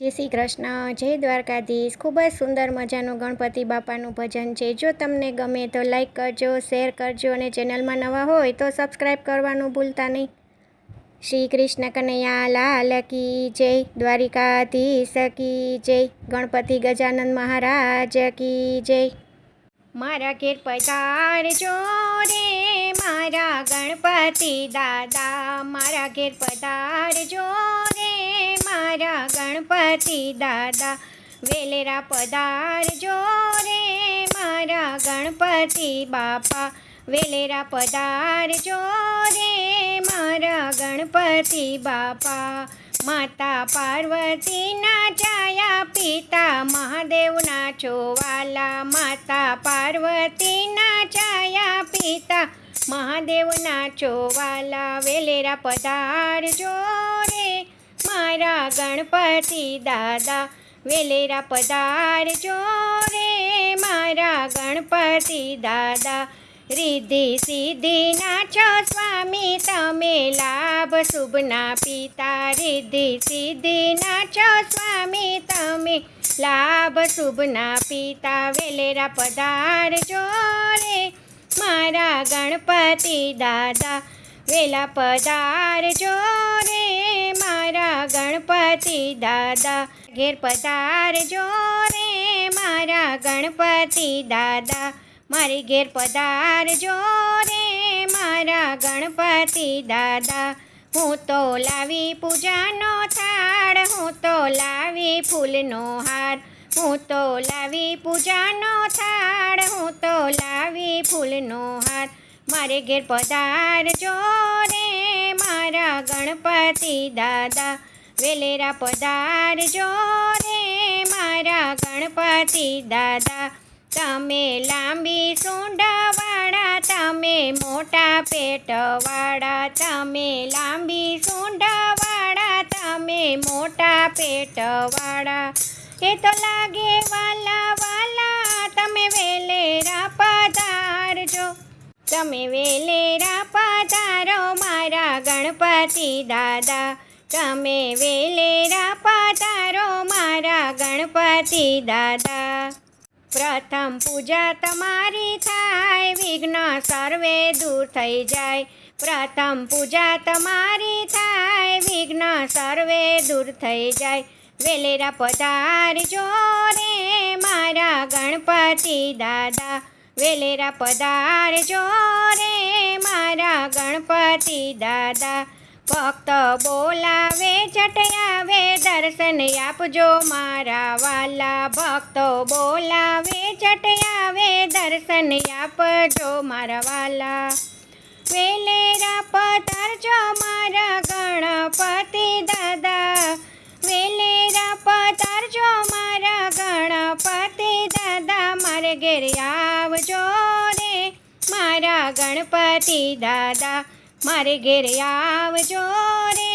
જય શ્રી કૃષ્ણ, જય દ્વારકાધીશ। ખૂબ જ સુંદર મજાનું ગણપતિ બાપાનું ભજન છે। જો તમને ગમે તો લાઈક કરજો, શેર કરજો અને ચેનલમાં નવા હોય તો સબસ્ક્રાઈબ કરવાનું ભૂલતા નહીં। શ્રી કૃષ્ણ કનૈયા લાલ કી જય, દ્વારિકાધીશ કી જય, ગણપતિ ગજાનન મહારાજ કી જય। મારા ઘેર પધારજો રે મારા ગણપતિ દાદા, મારા ઘેર પધારજો રે મારા ગણપતિ દાદા, વેલેરા પધારજો રે મારા ગણપતિ બાપા, વેલેરા પધારજો રે મારા ગણપતિ બાપા। માતા પાર્વતીના છાયા, પિતા મહાદેવના ચોવાલા, માતા પાર્વતીના છાયા, પિતા મહાદેવના ચોવાલા, વેલેરા પધારજો રે મારા ગણપતિ દાદા, વેલેરા પધારજો રે મારા ગણપતિ દાદા। રિદ્ધિ સિદ્ધિના છો સ્વામી તમે, લાભ શુભના પિતા, રિદ્ધિ સિદ્ધિના છો સ્વામી તમે, લાભ શુભના પિતા, વેલેરા પધારજો રે મારા ગણપતિ દાદા, વેલા પધારજો રે મારા ગણપતિ દાદા, ઘેર પધારજો રે મારા ગણપતિ દાદા, મારી ઘેર પધારજો રે મારા ગણપતિ દાદા। હું તો લાવી પૂજાનો થાળ, હું તો લાવી ફૂલનો હાર, હું તો લાવી પૂજાનો થાળ, હું તો લાવી ફૂલનો હાર, મારે ઘેર પધારજો રે મારા ગણપતિ દાદા, વેલેરા પધારજો રે મારા ગણપતિ દાદા। તમે લાંબી સૂંઢવાળા, તમે મોટા પેટવાળા, તમે લાંબી સૂંઢવાળા, તમે મોટા પેટવાળા, એ તો લાગે વાલા વાલા, તમે વેલેરા પધારજો, તમે વેલેરા પધારો મારા ગણપતિ દાદા, તમે વેલેરા પધારો મારા ગણપતિ દાદા। પ્રથમ પૂજા તમારી થાય, વિઘ્ન સર્વે દૂર થઈ જાય, પ્રથમ પૂજા તમારી થાય, વિઘ્ન સર્વે દૂર થઈ જાય, વેલેરા પધારજો રે મારા ગણપતિ દાદા, વેલેરા પધારજો રે મારા ગણપતિ દાદા। ભક્ત બોલાવે ઝટ આવે, દર્શન આપજો મારા વાલા, ભક્તો બોલાવે ઝટ આવે, દર્શન આપજો મારા વાલા, વેલેરા પધારજો મારા ગણપતિ દાદા, વેલેરા પધારજો મારા ગણપતિ દાદા, મારે ઘેર આવજો રે મારા ગણપતિ દાદા, મારે ઘેર આવજો રે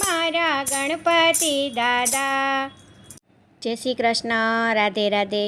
મારા ગણપતિ દાદા। જય શ્રી કૃષ્ણ, રાધે રાધે।